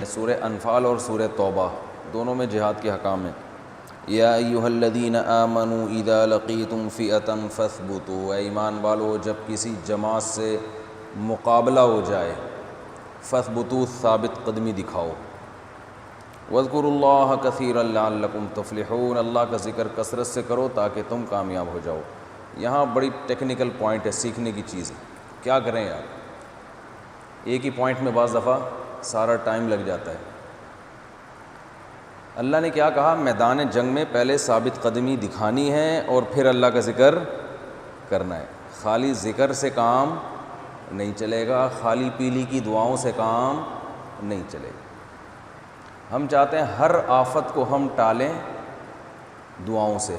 سورہ انفال اور سورہ توبہ دونوں میں جہاد کے حکام ہیں۔ یا ایھا الذین آمنوا اذا لقیتم فئۃ فاثبتوا، اے ایمان والو جب کسی جماعت سے مقابلہ ہو جائے فاثبتوا، ثابت قدمی دکھاؤ، واذکروا اللہ کثیرا لعلکم تفلحون، اللہ کا ذکر کثرت سے کرو تاکہ تم کامیاب ہو جاؤ۔ یہاں بڑی ٹیکنیکل پوائنٹ ہے، سیکھنے کی چیز ہے۔ کیا کریں یار، ایک ہی پوائنٹ میں بعض دفعہ سارا ٹائم لگ جاتا ہے۔ اللہ نے کیا کہا؟ میدان جنگ میں پہلے ثابت قدمی دکھانی ہے اور پھر اللہ کا ذکر کرنا ہے۔ خالی ذکر سے کام نہیں چلے گا، خالی پیلی کی دعاؤں سے کام نہیں چلے گا۔ ہم چاہتے ہیں ہر آفت کو ہم ٹالیں دعاؤں سے۔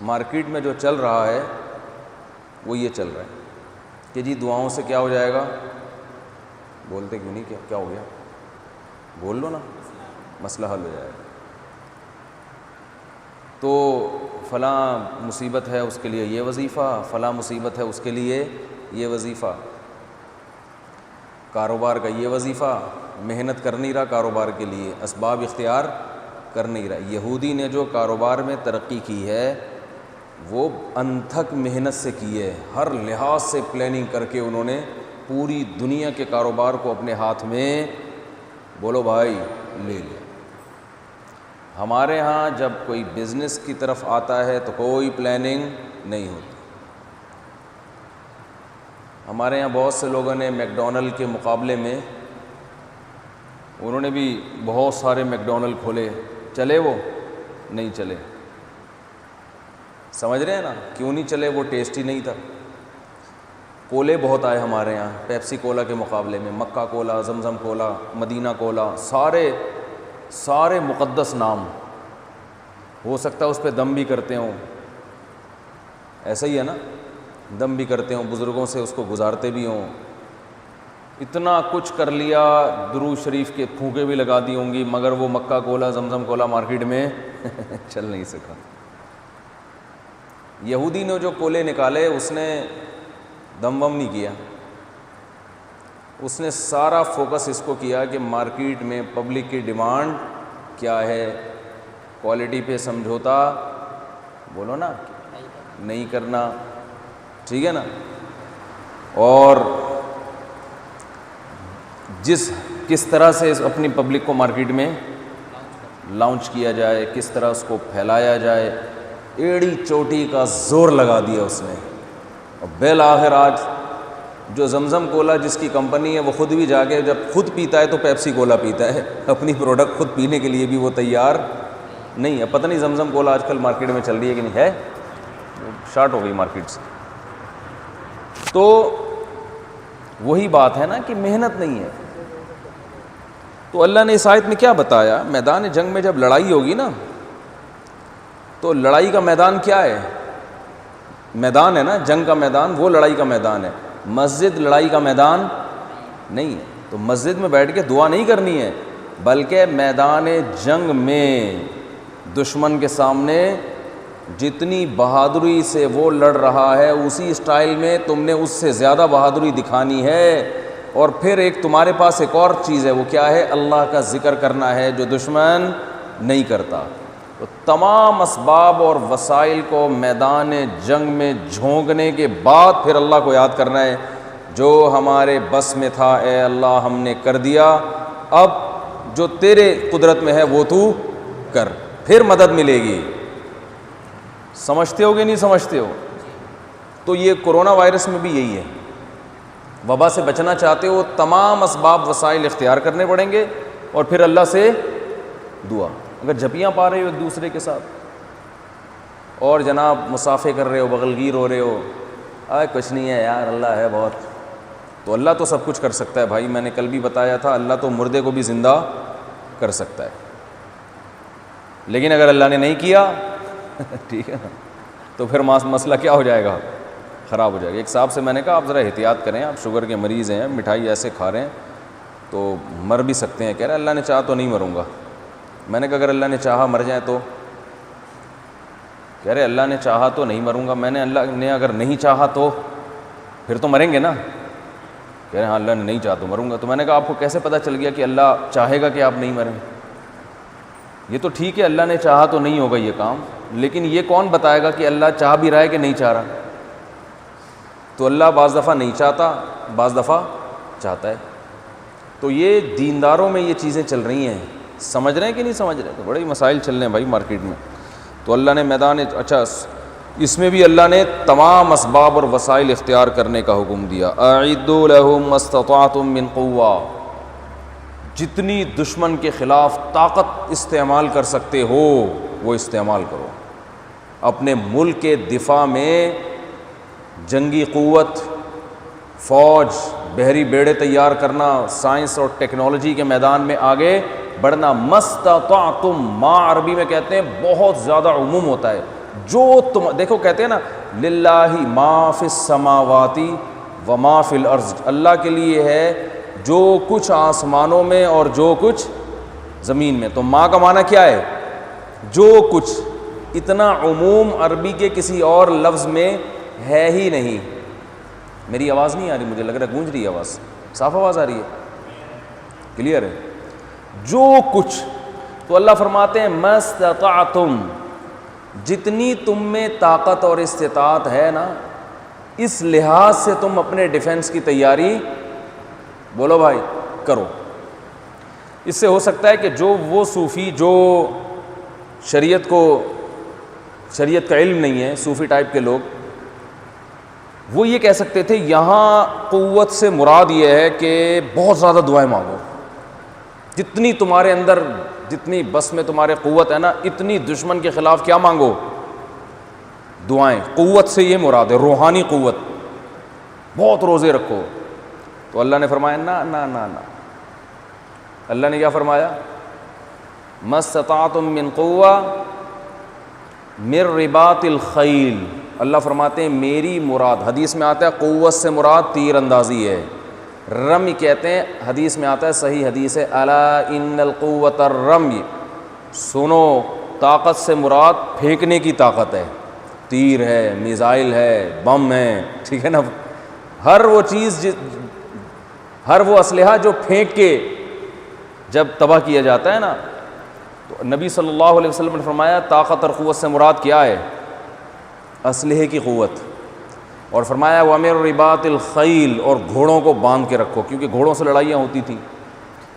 مارکیٹ میں جو چل رہا ہے وہ یہ چل رہا ہے کہ جی دعاؤں سے کیا ہو جائے گا؟ بولتے کیوں نہیں؟ کیا ہو گیا؟ بول لو نا، مسئلہ حل ہو جائے گا۔ تو فلاں مصیبت ہے اس کے لیے یہ وظیفہ، فلاں مصیبت ہے اس کے لیے یہ وظیفہ، کاروبار کا یہ وظیفہ، محنت کر نہیں رہا کاروبار کے لیے، اسباب اختیار کر نہیں رہا۔ یہودی نے جو کاروبار میں ترقی کی ہے وہ انتھک محنت سے کی ہے، ہر لحاظ سے پلاننگ کر کے انہوں نے پوری دنیا کے کاروبار کو اپنے ہاتھ میں، بولو بھائی، لے لیا۔ ہمارے ہاں جب کوئی بزنس کی طرف آتا ہے تو کوئی پلاننگ نہیں ہوتی۔ ہمارے یہاں بہت سے لوگوں نے میک ڈونلڈ کے مقابلے میں انہوں نے بھی بہت سارے میک ڈونلڈ کھولے، چلے وہ نہیں چلے۔ سمجھ رہے ہیں نا کیوں نہیں چلے؟ وہ ٹیسٹی نہیں تھا۔ کولے بہت آئے ہمارے یہاں پیپسی کولا کے مقابلے میں، مکہ کولا، زمزم کولا، مدینہ کولا، سارے مقدس نام، ہو سکتا ہے اس پہ دم بھی کرتے ہوں، ایسا ہی ہے نا، دم بھی کرتے ہوں، بزرگوں سے اس کو گزارتے بھی ہوں، اتنا کچھ کر لیا، درود شریف کے پھونکے بھی لگا دی ہوں گی، مگر وہ مکہ کولا، زمزم کولا مارکیٹ میں چل نہیں سکا۔ یہودی نے جو کولے نکالے اس نے دم وم نہیں کیا، اس نے سارا فوکس اس کو کیا کہ مارکیٹ میں پبلک کی ڈیمانڈ کیا ہے، کوالٹی پہ سمجھوتا، بولو نا، نہیں کرنا، ٹھیک ہے نا۔ اور کس طرح سے اپنی پبلک کو مارکیٹ میں لانچ کیا جائے، کس طرح اس کو پھیلایا جائے، ایڑی چوٹی کا زور لگا دیا اس نے۔ اور بالآخر آج جو زمزم کولا جس کی کمپنی ہے وہ خود بھی جا کے جب خود پیتا ہے تو پیپسی کولا پیتا ہے، اپنی پروڈکٹ خود پینے کے لیے بھی وہ تیار نہیں ہے۔ پتہ نہیں زمزم کولا آج کل مارکیٹ میں چل رہی ہے کہ نہیں، ہے شارٹ ہو گئی مارکیٹ سے۔ تو وہی بات ہے نا کہ محنت نہیں ہے۔ تو اللہ نے اس آیت میں کیا بتایا؟ میدان جنگ میں جب لڑائی ہوگی نا، تو لڑائی کا میدان کیا ہے؟ میدان ہے نا، جنگ کا میدان وہ لڑائی کا میدان ہے۔ مسجد لڑائی کا میدان نہیں ہے۔ تو مسجد میں بیٹھ کے دعا نہیں کرنی ہے، بلکہ میدان جنگ میں دشمن کے سامنے جتنی بہادری سے وہ لڑ رہا ہے اسی سٹائل میں تم نے اس سے زیادہ بہادری دکھانی ہے۔ اور پھر ایک تمہارے پاس ایک اور چیز ہے، وہ کیا ہے؟ اللہ کا ذکر کرنا ہے، جو دشمن نہیں کرتا۔ تو تمام اسباب اور وسائل کو میدان جنگ میں جھونکنے کے بعد پھر اللہ کو یاد کرنا ہے، جو ہمارے بس میں تھا اے اللہ ہم نے کر دیا، اب جو تیرے قدرت میں ہے وہ تو کر، پھر مدد ملے گی۔ سمجھتے ہو کہ نہیں سمجھتے ہو؟ تو یہ کرونا وائرس میں بھی یہی ہے، وبا سے بچنا چاہتے ہو تمام اسباب وسائل اختیار کرنے پڑیں گے، اور پھر اللہ سے دعا۔ اگر جھپیاں پا رہے ہو ایک دوسرے کے ساتھ اور جناب مصافحے کر رہے ہو، بغلگیر ہو رہے ہو، کچھ نہیں ہے یار اللہ ہے بہت، تو اللہ تو سب کچھ کر سکتا ہے بھائی۔ میں نے کل بھی بتایا تھا اللہ تو مردے کو بھی زندہ کر سکتا ہے، لیکن اگر اللہ نے نہیں کیا ٹھیک ہے نا، تو پھر مسئلہ کیا ہو جائے گا؟ خراب ہو جائے گا۔ ایک صاحب سے میں نے کہا آپ ذرا احتیاط کریں، آپ شوگر کے مریض ہیں، مٹھائی ایسے کھا رہے ہیں تو مر بھی سکتے ہیں۔ کہہ رہے اللہ نے چاہا تو نہیں مروں گا۔ میں نے کہا اگر اللہ نے چاہا مر جائیں تو؟ کہہ رہے اللہ نے چاہا تو نہیں مروں گا۔ میں نے اللہ نے اگر نہیں چاہا تو پھر تو مریں گے نا۔ کہہ رہے ہیں ہاں اللہ نے نہیں چاہا تو مروں گا. تو میں نے کہا آپ کو کیسے پتہ چل گیا کہ اللہ چاہے گا کہ آپ نہیں مریں؟ یہ تو ٹھیک ہے اللہ نے چاہا تو نہیں ہوگا یہ کام، لیکن یہ کون بتائے گا کہ اللہ چاہ بھی رہا ہے کہ نہیں چاہ رہا؟ تو اللہ بعض دفعہ نہیں چاہتا، بعض دفعہ چاہتا ہے. تو یہ دینداروں میں یہ چیزیں چل رہی ہیں، سمجھ رہے ہیں کہ نہیں سمجھ رہے؟ تو بڑے ہی مسائل چل رہے ہیں بھائی مارکیٹ میں. تو اللہ نے میدان اچھا اس میں بھی اللہ نے تمام اسباب اور وسائل اختیار کرنے کا حکم دیا. اعدوا لهم ما استطعتم من قوة، جتنی دشمن کے خلاف طاقت استعمال کر سکتے ہو وہ استعمال کرو. اپنے ملک کے دفاع میں جنگی قوت، فوج، بحری بیڑے تیار کرنا، سائنس اور ٹیکنالوجی کے میدان میں آگے بڑھنا. مستطعتم، ما عربی میں کہتے ہیں بہت زیادہ عموم ہوتا ہے. جو تم دیکھو کہتے ہیں نا للہ ما فی السماوات و ما فی الارض، اللہ کے لیے ہے جو کچھ آسمانوں میں اور جو کچھ زمین میں. تو ما کا معنی کیا ہے؟ جو کچھ. اتنا عموم عربی کے کسی اور لفظ میں ہے ہی نہیں. میری آواز نہیں آ رہی؟ مجھے لگ رہا ہے گونج رہی ہے آواز. صاف آواز آ رہی ہے؟ کلیئر ہے؟ جو کچھ. تو اللہ فرماتے ہیں مستطعتم، جتنی تم میں طاقت اور استطاعت ہے نا، اس لحاظ سے تم اپنے ڈیفنس کی تیاری بولو بھائی کرو. اس سے ہو سکتا ہے کہ جو وہ صوفی جو شریعت کا علم نہیں ہے، صوفی ٹائپ کے لوگ، وہ یہ کہہ سکتے تھے یہاں قوت سے مراد یہ ہے کہ بہت زیادہ دعائیں مانگو، جتنی تمہارے اندر، جتنی بس میں تمہارے قوت ہے نا، اتنی دشمن کے خلاف کیا مانگو؟ دعائیں. قوت سے یہ مراد ہے روحانی قوت، بہت روزے رکھو. تو اللہ نے فرمایا نا نا نا نا. اللہ نے کیا فرمایا؟ مستطعتم من قوة من رباط الخیل. اللہ فرماتے ہیں میری مراد، حدیث میں آتا ہے قوت سے مراد تیر اندازی ہے. رمی کہتے ہیں، حدیث میں آتا ہے، صحیح حدیث ہے، الا ان القوت الرمی، سنو طاقت سے مراد پھینکنے کی طاقت ہے. تیر ہے، میزائل ہے، بم ہے، ٹھیک ہے نا، ہر وہ چیز، ہر وہ اسلحہ جو پھینک کے جب تباہ کیا جاتا ہے نا. تو نبی صلی اللہ علیہ وسلم نے فرمایا طاقت اور قوت سے مراد کیا ہے؟ اسلحے کی قوت. اور فرمایا وَمِن رِبَاطِ الْخَيْلِ، اور گھوڑوں کو باندھ کے رکھو، کیونکہ گھوڑوں سے لڑائیاں ہوتی تھیں.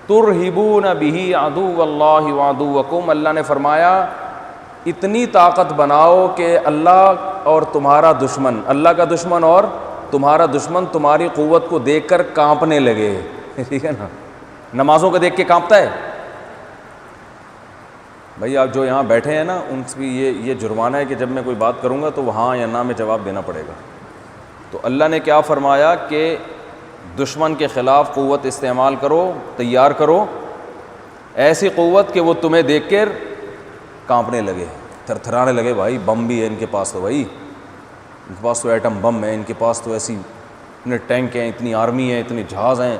تُرْهِبُونَ بِهِ عَدُوَّ اللَّهِ وَعَدُوَّكُمْ، اللہ نے فرمایا اتنی طاقت بناؤ کہ اللہ اور تمہارا دشمن، اللہ کا دشمن اور تمہارا دشمن تمہاری قوت کو دیکھ کر کانپنے لگے. ٹھیک ہے نا، نمازوں کو دیکھ کے کانپتا ہے بھائی. آپ جو یہاں بیٹھے ہیں نا، ان سے بھی یہ جرمانہ ہے کہ جب میں کوئی بات کروں گا تو ہاں یا نہ میں جواب دینا پڑے گا. تو اللہ نے کیا فرمایا کہ دشمن کے خلاف قوت استعمال کرو، تیار کرو، ایسی قوت کہ وہ تمہیں دیکھ کر کانپنے لگے، تھر تھرانے لگے. بھائی بم بھی ہے ان کے پاس، تو بھائی ان کے پاس تو ایٹم بم ہے، ان کے پاس تو ایسی اتنے ٹینک ہیں، اتنی آرمی ہے، اتنے جہاز ہیں،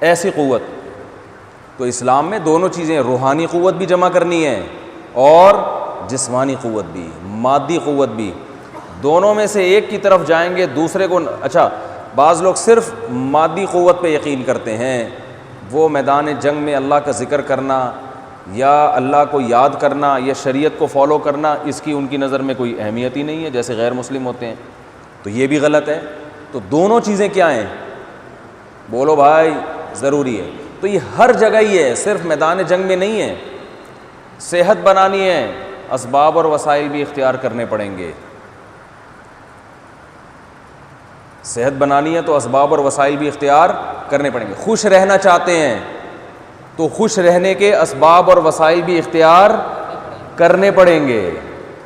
ایسی قوت. تو اسلام میں دونوں چیزیں، روحانی قوت بھی جمع کرنی ہے اور جسمانی قوت بھی، مادی قوت بھی. دونوں میں سے ایک کی طرف جائیں گے دوسرے کو. اچھا بعض لوگ صرف مادی قوت پہ یقین کرتے ہیں، وہ میدان جنگ میں اللہ کا ذکر کرنا یا اللہ کو یاد کرنا یا شریعت کو فالو کرنا، اس کی ان کی نظر میں کوئی اہمیت ہی نہیں ہے، جیسے غیر مسلم ہوتے ہیں. تو یہ بھی غلط ہے. تو دونوں چیزیں کیا ہیں؟ بولو بھائی ضروری ہے. تو یہ ہر جگہ ہی ہے، صرف میدان جنگ میں نہیں ہے. صحت بنانی ہے، اسباب اور وسائل بھی اختیار کرنے پڑیں گے. صحت بنانی ہے تو اسباب اور وسائل بھی اختیار کرنے پڑیں گے. خوش رہنا چاہتے ہیں تو خوش رہنے کے اسباب اور وسائل بھی اختیار کرنے پڑیں گے.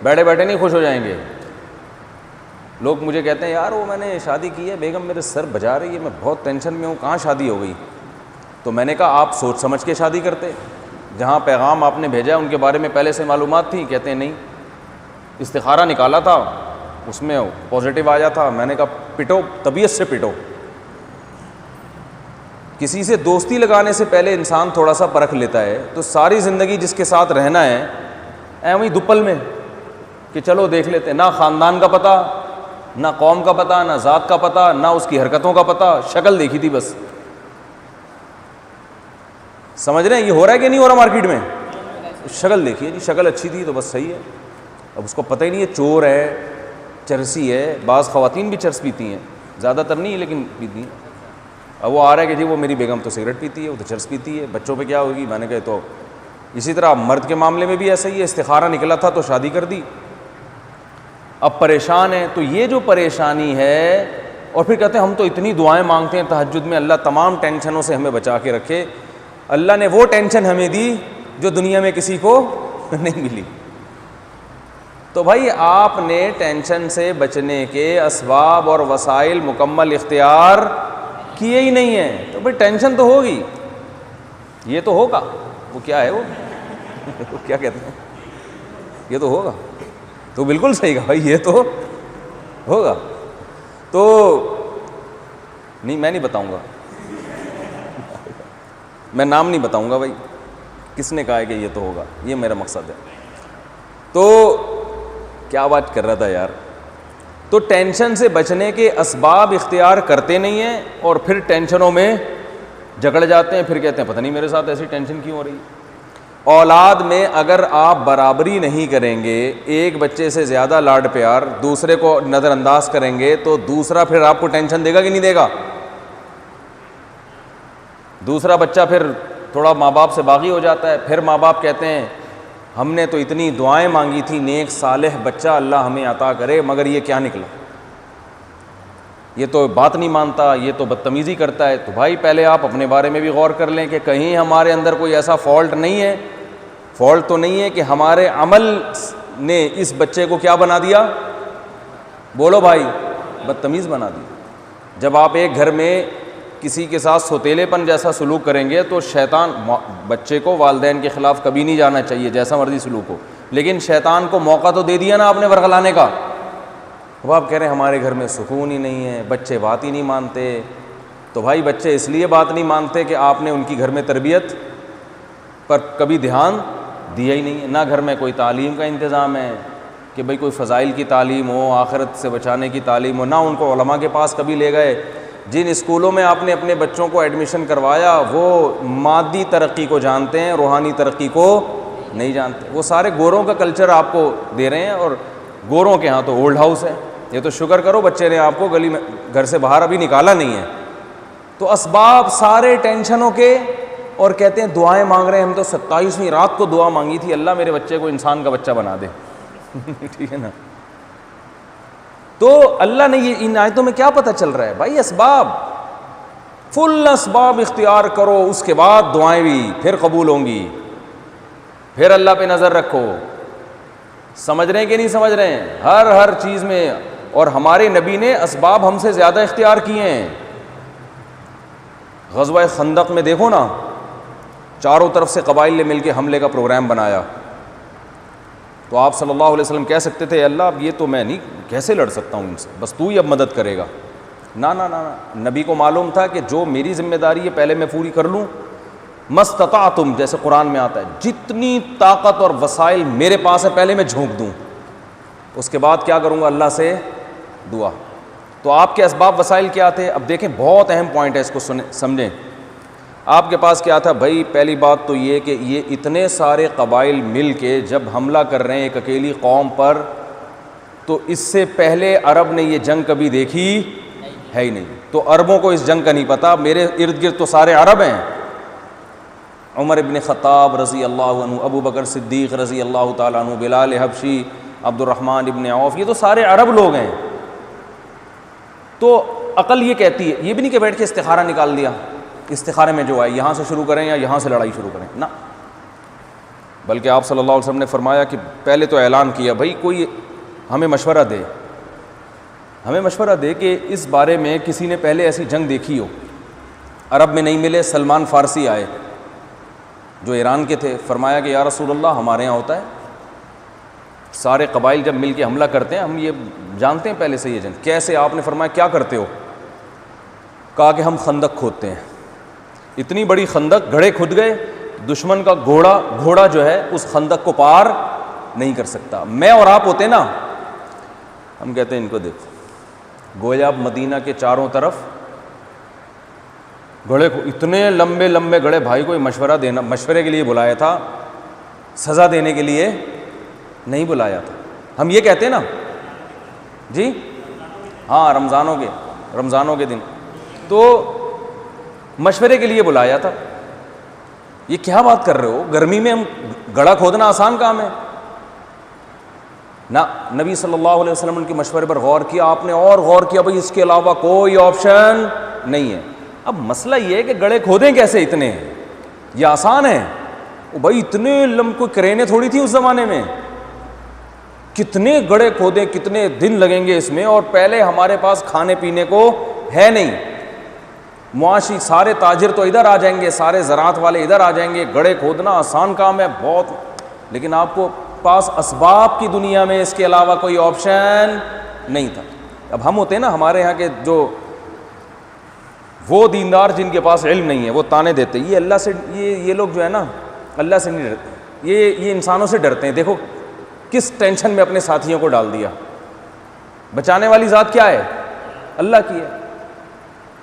بیٹھے بیٹھے نہیں خوش ہو جائیں گے. لوگ مجھے کہتے ہیں یار وہ میں نے شادی کی ہے، بیگم میرے سر بجا رہی ہے، میں بہت ٹینشن میں ہوں، کہاں شادی ہو گئی؟ تو میں نے کہا آپ سوچ سمجھ کے شادی کرتے، جہاں پیغام آپ نے بھیجا ان کے بارے میں پہلے سے معلومات تھیں؟ کہتے ہیں نہیں، استخارہ نکالا تھا اس میں پازیٹیو آیا تھا. میں نے کہا پٹو، طبیعت سے پٹو. کسی سے دوستی لگانے سے پہلے انسان تھوڑا سا پرکھ لیتا ہے. تو ساری زندگی جس کے ساتھ رہنا ہے ایویں دپل میں کہ چلو دیکھ لیتے ہیں، نہ خاندان کا پتہ نہ قوم کا پتہ، نہ ذات کا پتہ، نہ اس کی حرکتوں کا پتہ، شکل دیکھی تھی بس. سمجھ رہے ہیں یہ ہو رہا ہے کہ نہیں ہو رہا مارکیٹ میں؟ شکل دیکھیے جی، شکل اچھی تھی تو بس صحیح ہے. اب اس کو پتہ ہی نہیں ہے چور ہے، چرسی ہے. بعض خواتین بھی چرس پیتی ہیں، زیادہ تر نہیں لیکن پیتی ہیں. اب وہ آ رہا ہے کہ جی وہ میری بیگم تو سگریٹ پیتی ہے، وہ تو چرس پیتی ہے، بچوں پہ کیا ہوگی. میں نے کہا تو اسی طرح مرد کے معاملے میں بھی ایسا ہی ہے، استخارہ نکلا تھا تو شادی کر دی، اب پریشان ہیں. تو یہ جو پریشانی ہے، اور پھر کہتے ہیں ہم تو اتنی دعائیں مانگتے ہیں تہجد میں، اللہ تمام ٹینشنوں سے ہمیں بچا کے رکھے. اللہ نے وہ ٹینشن ہمیں دی جو دنیا میں کسی کو نہیں ملی. تو بھائی آپ نے ٹینشن سے بچنے کے اسباب اور وسائل مکمل اختیار کیے ہی نہیں ہیں، تو بھائی ٹینشن تو ہوگی. یہ تو ہوگا، وہ کیا ہے وہ کیا کہتے ہیں، یہ تو ہوگا. تو بالکل صحیح کہا بھائی، یہ تو ہوگا. تو نہیں، میں نہیں بتاؤں گا، میں نام نہیں بتاؤں گا بھائی کس نے کہا ہے کہ یہ تو ہوگا، یہ میرا مقصد ہے. تو کیا بات کر رہا تھا یار. تو ٹینشن سے بچنے کے اسباب اختیار کرتے نہیں ہیں، اور پھر ٹینشنوں میں جھگڑ جاتے ہیں. پھر کہتے ہیں پتہ نہیں میرے ساتھ ایسی ٹینشن کیوں ہو رہی. اولاد میں اگر آپ برابری نہیں کریں گے، ایک بچے سے زیادہ لاڈ پیار دوسرے کو نظر انداز کریں گے، تو دوسرا پھر آپ کو ٹینشن دے گا کہ نہیں دے گا. دوسرا بچہ پھر تھوڑا ماں باپ سے باغی ہو جاتا ہے. پھر ماں باپ کہتے ہیں ہم نے تو اتنی دعائیں مانگی تھی، نیک صالح بچہ اللہ ہمیں عطا کرے، مگر یہ کیا نکلا، یہ تو بات نہیں مانتا، یہ تو بدتمیزی کرتا ہے. تو بھائی پہلے آپ اپنے بارے میں بھی غور کر لیں کہ کہیں ہمارے اندر کوئی ایسا فالٹ نہیں ہے. فالٹ تو نہیں ہے کہ ہمارے عمل نے اس بچے کو کیا بنا دیا، بولو بھائی، بدتمیز بنا دیا. جب آپ ایک گھر میں کسی کے ساتھ سوتیلے پن جیسا سلوک کریں گے تو شیطان، بچے کو والدین کے خلاف کبھی نہیں جانا چاہیے جیسا مرضی سلوک ہو، لیکن شیطان کو موقع تو دے دیا نا آپ نے ورغلانے کا. وہ آپ کہہ رہے ہیں ہمارے گھر میں سکون ہی نہیں ہے، بچے بات ہی نہیں مانتے. تو بھائی بچے اس لیے بات نہیں مانتے کہ آپ نے ان کی گھر میں تربیت پر کبھی دھیان دیا ہی نہیں ہے. نہ گھر میں کوئی تعلیم کا انتظام ہے کہ بھئی کوئی فضائل کی تعلیم ہو، آخرت سے بچانے کی تعلیم ہو، نہ ان کو علماء کے پاس کبھی لے گئے. جن اسکولوں میں آپ نے اپنے بچوں کو ایڈمیشن کروایا وہ مادی ترقی کو جانتے ہیں، روحانی ترقی کو نہیں جانتے. وہ سارے گوروں کا کلچر آپ کو دے رہے ہیں، اور گوروں کے ہاں تو اولڈ ہاؤس ہے. یہ تو شکر کرو بچے نے آپ کو گلی میں گھر سے باہر ابھی نکالا نہیں ہے. تو اسباب سارے ٹینشنوں کے، اور کہتے ہیں دعائیں مانگ رہے ہیں. ہم تو 27ویں رات کو دعا مانگی تھی اللہ میرے بچے کو انسان کا بچہ بنا دے. ٹھیک ہے نا. تو اللہ نے یہ ان آیتوں میں کیا پتہ چل رہا ہے بھائی، اسباب، فل اسباب اختیار کرو، اس کے بعد دعائیں بھی پھر قبول ہوں گی. پھر اللہ پہ نظر رکھو. سمجھ رہے ہیں کہ نہیں سمجھ رہے ہیں؟ ہر چیز میں. اور ہمارے نبی نے اسباب ہم سے زیادہ اختیار کیے ہیں. غزوہ خندق میں دیکھو نا، چاروں طرف سے قبائل نے مل کے حملے کا پروگرام بنایا. تو آپ صلی اللہ علیہ وسلم کہہ سکتے تھے اللہ اب یہ تو میں نہیں کیسے لڑ سکتا ہوں ان سے، بس تو ہی اب مدد کرے گا. نہ نبی کو معلوم تھا کہ جو میری ذمہ داری ہے پہلے میں پوری کر لوں. مستطعتم، جیسے قرآن میں آتا ہے، جتنی طاقت اور وسائل میرے پاس ہے پہلے میں جھونک دوں، اس کے بعد کیا کروں گا، اللہ سے دعا. تو آپ کے اسباب وسائل کیا تھے؟ اب دیکھیں بہت اہم پوائنٹ ہے، اس کو سمجھیں. آپ کے پاس کیا تھا بھائی؟ پہلی بات تو یہ کہ یہ اتنے سارے قبائل مل کے جب حملہ کر رہے ہیں ایک اکیلی قوم پر، تو اس سے پہلے عرب نے یہ جنگ کبھی دیکھی ہے ہی نہیں. تو عربوں کو اس جنگ کا نہیں پتہ. میرے ارد گرد تو سارے عرب ہیں، عمر ابن خطاب رضی اللہ عنہ، ابو بکر صدیق رضی اللہ تعالیٰ عنہ، بلال حبشی، عبد الرحمن ابن عوف، یہ تو سارے عرب لوگ ہیں. تو عقل یہ کہتی ہے، یہ بھی نہیں کہ بیٹھ کے استخارہ نکال دیا، استخارے میں جو آئے یہاں سے شروع کریں یا یہاں سے لڑائی شروع کریں، نہ. بلکہ آپ صلی اللہ علیہ وسلم نے فرمایا کہ پہلے تو اعلان کیا بھائی کوئی ہمیں مشورہ دے، ہمیں مشورہ دے کہ اس بارے میں کسی نے پہلے ایسی جنگ دیکھی ہو. عرب میں نہیں ملے. سلمان فارسی آئے جو ایران کے تھے، فرمایا کہ یا رسول اللہ ہمارے ہاں ہوتا ہے، سارے قبائل جب مل کے حملہ کرتے ہیں ہم یہ جانتے ہیں پہلے سے یہ جنگ کیسے. آپ نے فرمایا کیا کرتے ہو؟ کہا کہ ہم خندق کھودتے ہیں. اتنی بڑی خندق، گڑھے کھد گئے، دشمن کا گھوڑا جو ہے اس خندق کو پار نہیں کر سکتا. میں اور آپ ہوتے نا، ہم کہتے ہیں ان کو دیکھو گویا اب مدینہ کے چاروں طرف گڑھے، اتنے لمبے لمبے گڑھے. بھائی کوئی مشورے کے لیے بلایا تھا، سزا دینے کے لیے نہیں بلایا تھا. ہم یہ کہتے ہیں نا جی ہاں رمضانوں کے دن تو مشورے کے لیے بلایا تھا. یہ کیا بات کر رہے ہو؟ گرمی میں ہم گڑھا کھودنا آسان کام ہے نا. نبی صلی اللہ علیہ وسلم ان کے مشورے پر غور کیا، آپ نے اور غور کیا، بھائی اس کے علاوہ کوئی آپشن نہیں ہے. اب مسئلہ یہ ہے کہ گڑھے کھودیں کیسے اتنے ہیں؟ یہ آسان ہے بھائی، اتنے کوئی کرینیں تھوڑی تھی اس زمانے میں. کتنے گڑھے کھودیں، کتنے دن لگیں گے اس میں، اور پہلے ہمارے پاس کھانے پینے کو ہے نہیں. معاشی سارے تاجر تو ادھر آ جائیں گے، سارے زراعت والے ادھر آ جائیں گے. گڑھے کھودنا آسان کام ہے بہت، لیکن آپ کو پاس اسباب کی دنیا میں اس کے علاوہ کوئی آپشن نہیں تھا. اب ہم ہوتے ہیں نا، ہمارے یہاں کے جو وہ دیندار جن کے پاس علم نہیں ہے وہ تانے دیتے، یہ اللہ سے، یہ لوگ جو ہے نا اللہ سے نہیں ڈرتے، یہ انسانوں سے ڈرتے ہیں. دیکھو کس ٹینشن میں اپنے ساتھیوں کو ڈال دیا. بچانے والی ذات کیا ہے؟ اللہ کی ہے.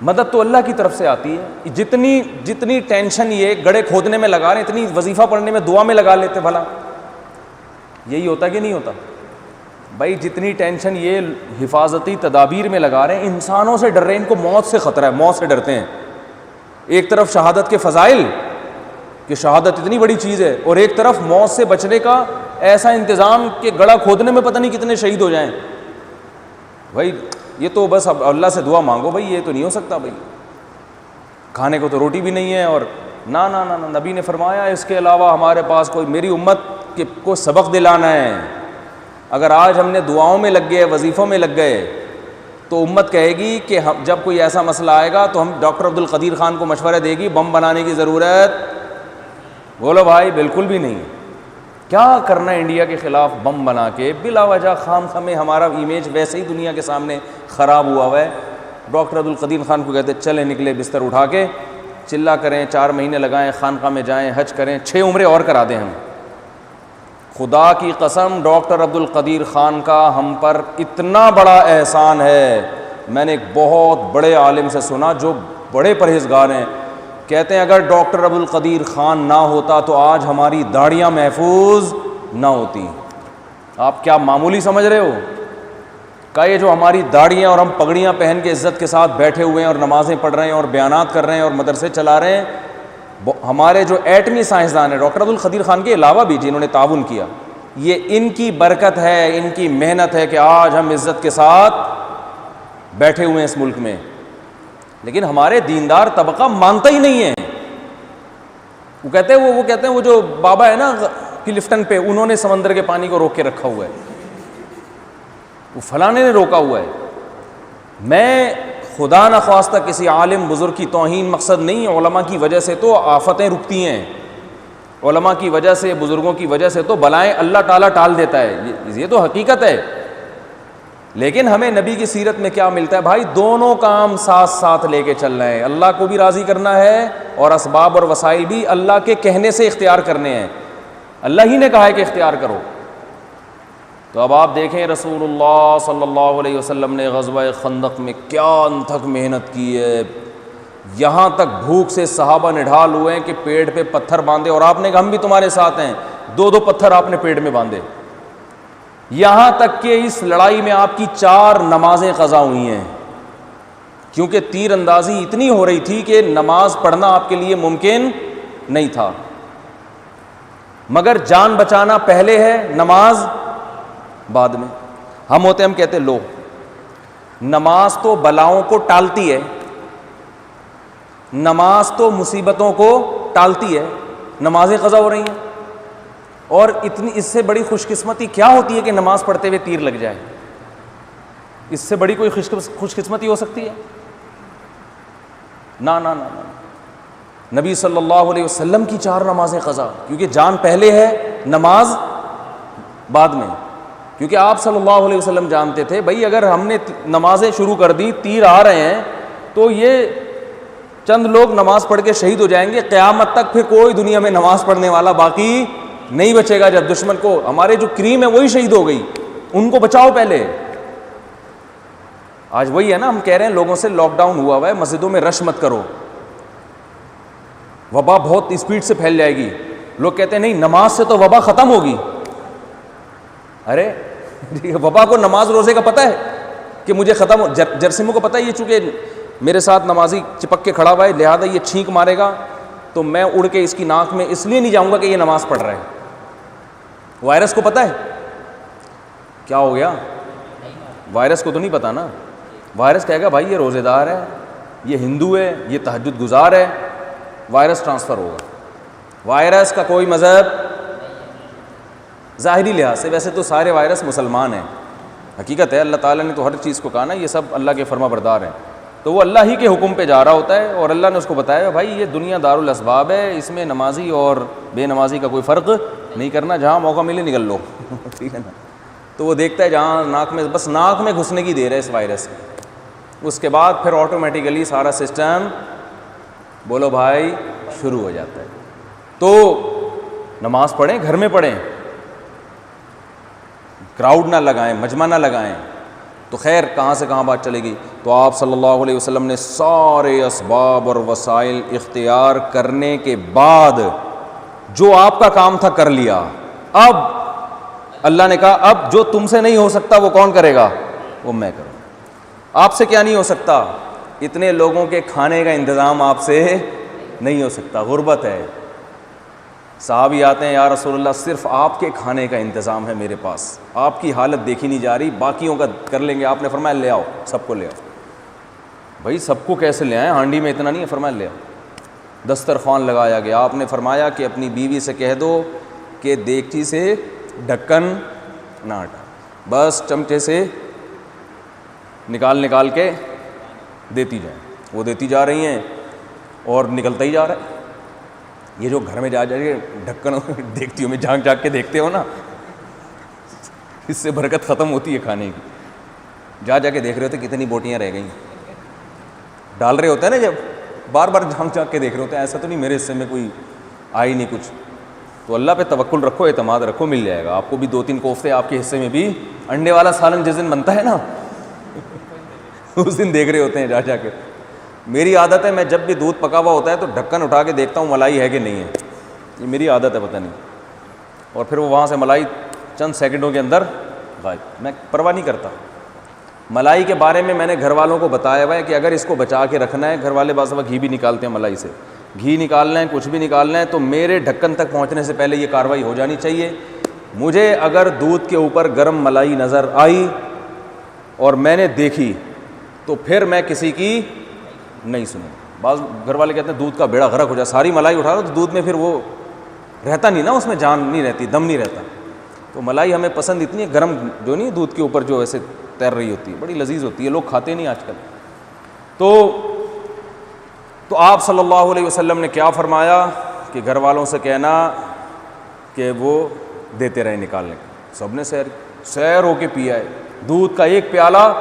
مدد تو اللہ کی طرف سے آتی ہے. جتنی ٹینشن یہ گڑھے کھودنے میں لگا رہے ہیں، اتنی وظیفہ پڑھنے میں، دعا میں لگا لیتے. بھلا یہی ہوتا کہ نہیں ہوتا؟ بھائی جتنی ٹینشن یہ حفاظتی تدابیر میں لگا رہے ہیں، انسانوں سے ڈر رہے ہیں. ان کو موت سے خطرہ ہے، موت سے ڈرتے ہیں. ایک طرف شہادت کے فضائل کہ شہادت اتنی بڑی چیز ہے، اور ایک طرف موت سے بچنے کا ایسا انتظام کہ گڑھا کھودنے میں پتہ نہیں کتنے شہید ہو جائیں. بھائی یہ تو بس اب اللہ سے دعا مانگو. بھائی یہ تو نہیں ہو سکتا. بھائی کھانے کو تو روٹی بھی نہیں ہے. اور نا نا نا نبی نے فرمایا اس کے علاوہ ہمارے پاس کوئی، میری امت کو سبق دلانا ہے. اگر آج ہم نے دعاؤں میں لگ گئے، وظیفوں میں لگ گئے، تو امت کہے گی کہ جب کوئی ایسا مسئلہ آئے گا تو ہم ڈاکٹر عبد القدیر خان کو مشورہ دے گی بم بنانے کی ضرورت. بولو بھائی بالکل بھی نہیں. کیا کرنا ہے انڈیا کے خلاف بم بنا کے بلا وجہ خام خامے؟ ہمارا امیج ویسے ہی دنیا کے سامنے خراب ہوا ہوا ہے. ڈاکٹر عبد القدیر خان کو کہتے چلے نکلے بستر اٹھا کے، چلا کریں، 4 مہینے لگائیں، خانقاہ میں جائیں، حج کریں، 6 عمریں اور کرا دیں ہم. خدا کی قسم ڈاکٹر عبد القدیر خان کا ہم پر اتنا بڑا احسان ہے. میں نے ایک بہت بڑے عالم سے سنا جو بڑے پرہیزگار ہیں، کہتے ہیں اگر ڈاکٹر عبد القدیر خان نہ ہوتا تو آج ہماری داڑیاں محفوظ نہ ہوتی. آپ کیا معمولی سمجھ رہے ہو؟ کہ یہ جو ہماری داڑیاں اور ہم پگڑیاں پہن کے عزت کے ساتھ بیٹھے ہوئے ہیں اور نمازیں پڑھ رہے ہیں اور بیانات کر رہے ہیں اور مدرسے چلا رہے ہیں، ہمارے جو ایٹمی سائنسدان ہیں ڈاکٹر عبد القدیر خان کے علاوہ بھی جنہوں نے تعاون کیا، یہ ان کی برکت ہے، ان کی محنت ہے کہ آج ہم عزت کے ساتھ بیٹھے ہوئے ہیں اس ملک میں. لیکن ہمارے دیندار طبقہ مانتا ہی نہیں ہے. وہ کہتے ہیں وہ جو بابا ہے نا کلفٹن پہ، انہوں نے سمندر کے پانی کو روک کے رکھا ہوا ہے، وہ فلانے نے روکا ہوا ہے. میں خدا نخواستہ کسی عالم بزرگ کی توہین مقصد نہیں، علماء کی وجہ سے تو آفتیں رکتی ہیں، علماء کی وجہ سے، بزرگوں کی وجہ سے تو بلائیں اللہ تعالیٰ ٹال دیتا ہے، یہ تو حقیقت ہے. لیکن ہمیں نبی کی سیرت میں کیا ملتا ہے؟ بھائی دونوں کام ساتھ ساتھ لے کے چلنا ہے. اللہ کو بھی راضی کرنا ہے اور اسباب اور وسائل بھی اللہ کے کہنے سے اختیار کرنے ہیں. اللہ ہی نے کہا ہے کہ اختیار کرو. تو اب آپ دیکھیں رسول اللہ صلی اللہ علیہ وسلم نے غزوہ خندق میں کیا انتھک محنت کی ہے. یہاں تک بھوک سے صحابہ نڈھال ہوئے ہیں کہ پیٹ پہ پتھر باندھے، اور آپ نے کہا ہم بھی تمہارے ساتھ ہیں، 2 پتھر آپ نے پیٹ میں باندھے. یہاں تک کہ اس لڑائی میں آپ کی 4 نمازیں قضا ہوئی ہیں، کیونکہ تیر اندازی اتنی ہو رہی تھی کہ نماز پڑھنا آپ کے لیے ممکن نہیں تھا. مگر جان بچانا پہلے ہے، نماز بعد میں. ہم کہتے لو نماز تو بلاؤں کو ٹالتی ہے، نماز تو مصیبتوں کو ٹالتی ہے، نمازیں قضا ہو رہی ہیں. اور اتنی اس سے بڑی خوش قسمتی کیا ہوتی ہے کہ نماز پڑھتے ہوئے تیر لگ جائے؟ اس سے بڑی کوئی خوش قسمتی ہو سکتی ہے؟ نا نا نا نا. نبی صلی اللہ علیہ وسلم کی 4 نمازیں قضا، کیونکہ جان پہلے ہے، نماز بعد میں. کیونکہ آپ صلی اللہ علیہ وسلم جانتے تھے بھائی اگر ہم نے نمازیں شروع کر دی، تیر آ رہے ہیں، تو یہ چند لوگ نماز پڑھ کے شہید ہو جائیں گے، قیامت تک پھر کوئی دنیا میں نماز پڑھنے والا باقی نہیں بچے گا. جب دشمن کو، ہمارے جو کریم ہے وہی شہید ہو گئی، ان کو بچاؤ پہلے. آج وہی ہے نا، ہم کہہ رہے ہیں لوگوں سے لاک ڈاؤن ہوا ہے، مسجدوں میں رش مت کرو، وبا بہت اسپیڈ سے پھیل جائے گی. لوگ کہتے ہیں نہیں نماز سے تو وبا ختم ہوگی. ارے وبا کو نماز روزے کا پتہ ہے کہ مجھے ختم ہو. جرسیموں کو پتہ ہے یہ چونکہ میرے ساتھ نمازی چپک کے کھڑا ہوا ہے لہٰذا یہ چھینک مارے گا تو میں اڑ کے اس کی ناک میں اس لیے نہیں جاؤں گا کہ یہ نماز پڑھ رہا ہے. وائرس کو پتہ ہے کیا ہو گیا؟ وائرس کو تو نہیں پتہ نا. وائرس کہے گا بھائی یہ روزے دار ہے، یہ ہندو ہے، یہ تہجد گزار ہے، وائرس ٹرانسفر ہوگا. وائرس کا کوئی مذہب ظاہری لحاظ سے، ویسے تو سارے وائرس مسلمان ہیں. حقیقت ہے اللہ تعالیٰ نے تو ہر چیز کو کہا نا یہ سب اللہ کے فرما بردار ہیں، تو وہ اللہ ہی کے حکم پہ جا رہا ہوتا ہے. اور اللہ نے اس کو بتایا بھائی یہ دنیا دارالاسباب ہے، اس میں نمازی اور بے نمازی کا کوئی فرق نہیں کرنا، جہاں موقع ملے نکل لو. ٹھیک ہے نا. تو وہ دیکھتا ہے جہاں ناک میں، بس ناک میں گھسنے کی دیر ہے اس وائرس کی، اس کے بعد پھر آٹومیٹیکلی سارا سسٹم بولو بھائی شروع ہو جاتا ہے. تو نماز پڑھیں، گھر میں پڑھیں، کراؤڈ نہ لگائیں، مجمع نہ لگائیں. تو خیر کہاں سے کہاں بات چلے گی. تو آپ صلی اللہ علیہ وسلم نے سارے اسباب اور وسائل اختیار کرنے کے بعد جو آپ کا کام تھا کر لیا. اب اللہ نے کہا اب جو تم سے نہیں ہو سکتا وہ کون کرے گا؟ وہ میں کروں. آپ سے کیا نہیں ہو سکتا؟ اتنے لوگوں کے کھانے کا انتظام آپ سے نہیں ہو سکتا، غربت ہے. صحابی آتے ہیں یا رسول اللہ صرف آپ کے کھانے کا انتظام ہے میرے پاس، آپ کی حالت دیکھی نہیں جا رہی، باقیوں کا کر لیں گے. آپ نے فرمایا لے آؤ، سب کو لے آؤ. بھائی سب کو کیسے لے آئیں، ہانڈی میں اتنا نہیں ہے. فرمایا لے آؤ. دسترخوان لگایا گیا. آپ نے فرمایا کہ اپنی بیوی سے کہہ دو کہ دیگچی سے ڈھکن نہ ہٹا، بس چمچے سے نکال کے دیتی جائیں. وہ دیتی جا رہی ہیں اور نکلتا ہی جا رہا ہے. یہ جو گھر میں جا کے ڈھکن دیکھتیوں میں جھانک کے دیکھتے ہو نا، اس سے برکت ختم ہوتی ہے کھانے کی. جا کے دیکھ رہے ہوتے کتنی بوٹیاں رہ گئیں، ڈال رہے ہوتے ہیں نا، جب بار بار جھانک کے دیکھ رہے ہوتے ہیں ایسا تو نہیں میرے حصے میں کوئی آئی نہیں کچھ. تو اللہ پہ توکل رکھو، اعتماد رکھو، مل جائے گا آپ کو بھی. 2-3 کوفتے آپ کے حصے میں بھی. انڈے والا سالن جس دن بنتا ہے نا اس دن دیکھ رہے ہوتے ہیں جا کے. میری عادت ہے میں جب بھی دودھ پکا ہوا ہوتا ہے تو ڈھکن اٹھا کے دیکھتا ہوں ملائی ہے کہ نہیں ہے. یہ میری عادت ہے، پتہ نہیں. اور پھر وہ وہاں سے ملائی چند سیکنڈوں کے اندر غائب. میں پرواہ نہیں کرتا. ملائی کے بارے میں نے گھر والوں کو بتایا ہوا ہے کہ اگر اس کو بچا کے رکھنا ہے، گھر والے بعض دفعہ گھی بھی نکالتے ہیں ملائی سے، گھی نکالنا ہے کچھ بھی نکالنا ہے تو میرے ڈھکن تک پہنچنے سے پہلے یہ کارروائی ہو جانی چاہیے. مجھے اگر دودھ کے اوپر گرم ملائی نظر آئی اور میں نے دیکھی تو پھر میں کسی کی نہیں سنوں. بعض گھر والے کہتے ہیں دودھ کا بیڑا غرق ہو جائے، ساری ملائی اٹھا لو تو دودھ میں پھر وہ رہتا نہیں نا، اس میں جان نہیں رہتی، دم نہیں رہتا. تو ملائی ہمیں پسند اتنی ہے گرم جو نہیں دودھ کے اوپر جو ایسے تیر رہی ہوتی ہے، بڑی لذیذ ہوتی ہے، لوگ کھاتے نہیں آج کل. تو آپ صلی اللہ علیہ وسلم نے کیا فرمایا کہ گھر والوں سے کہنا کہ وہ دیتے رہے نکالنے کا. سب نے سیر ہو کے پیا ہے دودھ کا ایک پیالہ،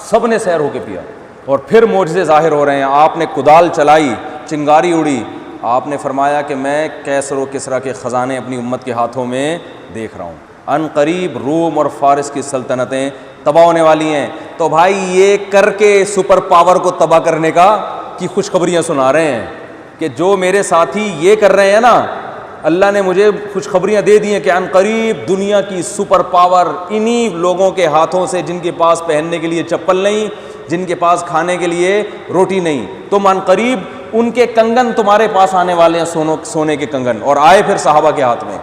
سب نے سیر ہو کے پیا. اور پھر معجزے ظاہر ہو رہے ہیں. آپ نے کدال چلائی، چنگاری اڑی. آپ نے فرمایا کہ میں کیسر و کسریٰ کے خزانے اپنی امت کے ہاتھوں میں دیکھ رہا ہوں. ان قریب روم اور فارس کی سلطنتیں تباہ ہونے والی ہیں. تو بھائی یہ کر کے سپر پاور کو تباہ کرنے کی خوشخبریاں سنا رہے ہیں کہ جو میرے ساتھی یہ کر رہے ہیں نا، اللہ نے مجھے خوشخبریاں دے دی ہیں کہ ان قریب دنیا کی سپر پاور انہی لوگوں کے ہاتھوں سے جن کے پاس پہننے کے لیے چپل نہیں، جن کے پاس کھانے کے لیے روٹی نہیں. تم ان قریب ان کے کنگن تمہارے پاس آنے والے ہیں، سونے کے کنگن. اور آئے پھر صحابہ کے ہاتھ میں.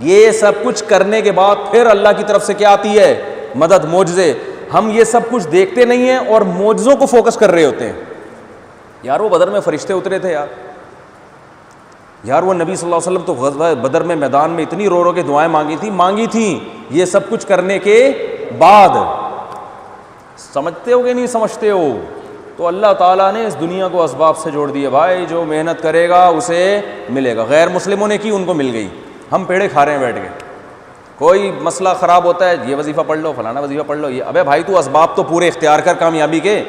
یہ سب کچھ کرنے کے بعد پھر اللہ کی طرف سے کیا آتی ہے؟ مدد، معجزے. ہم یہ سب کچھ دیکھتے نہیں ہیں اور معجزوں کو فوکس کر رہے ہوتے ہیں. یار وہ بدر میں فرشتے اترے تھے یار وہ نبی صلی اللہ علیہ وسلم تو غزوہ بدر میں میدان میں اتنی رو کے دعائیں مانگی تھیں. یہ سب کچھ کرنے کے بعد سمجھتے ہو کہ نہیں سمجھتے ہو؟ تو اللہ تعالیٰ نے اس دنیا کو اسباب سے جوڑ دیا. بھائی جو محنت کرے گا اسے ملے گا. غیر مسلموں نے کی، ان کو مل گئی. ہم پیڑے کھا رہے ہیں بیٹھ کے. کوئی مسئلہ خراب ہوتا ہے، یہ وظیفہ پڑھ لو، فلانا وظیفہ پڑھ لو. یہ ابے بھائی تو اسباب تو پورے اختیار کر کامیابی کے.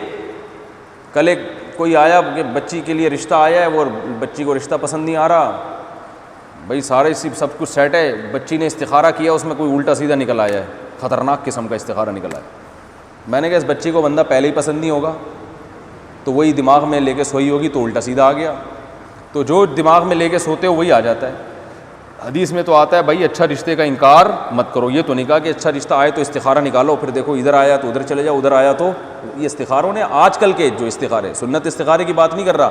کل ایک کوئی آیا کہ بچی کے لیے رشتہ آیا ہے، وہ بچی کو رشتہ پسند نہیں آ رہا. بھائی سارے سب کچھ سیٹ ہے، بچی نے استخارہ کیا، اس میں کوئی الٹا سیدھا نکل آیا ہے، خطرناک قسم کا استخارہ نکل آیا. میں نے کہا اس بچی کو بندہ پہلے ہی پسند نہیں ہوگا, تو وہی دماغ میں لے کے سوئی ہوگی تو الٹا سیدھا آ گیا, تو جو دماغ میں لے کے سوتے ہو وہی آ جاتا ہے. حدیث میں تو آتا ہے بھائی اچھا رشتے کا انکار مت کرو, یہ تو نہیں کہا کہ اچھا رشتہ آئے تو استخارہ نکالو, پھر دیکھو ادھر آیا تو ادھر چلے جاؤ, ادھر آیا تو یہ استخاروں نے آج کل کے جو استخارے, سنت استخارے کی بات نہیں کر رہا,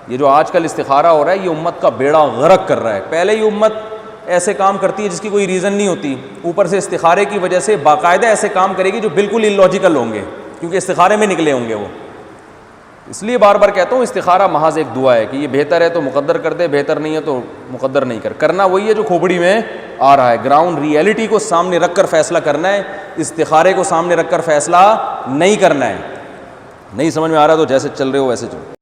یہ جو آج کل استخارہ ہو رہا ہے یہ امت کا بیڑا غرق کر رہا ہے. پہلے ہی امت ایسے کام کرتی ہے جس کی کوئی ریزن نہیں ہوتی, اوپر سے استخارے کی وجہ سے باقاعدہ ایسے کام کرے گی جو بالکل ان لاجیکل ہوں گے, کیونکہ استخارے میں نکلے ہوں گے وہ. اس لیے بار بار کہتا ہوں استخارہ محض ایک دعا ہے کہ یہ بہتر ہے تو مقدر کر دے, بہتر نہیں ہے تو مقدر نہیں کر. کرنا وہی ہے جو کھوپڑی میں آ رہا ہے, گراؤنڈ ریئلٹی کو سامنے رکھ کر فیصلہ کرنا ہے, استخارے کو سامنے رکھ کر فیصلہ نہیں کرنا ہے. نہیں سمجھ میں آ رہا تو جیسے چل رہے ہو ویسے چلو.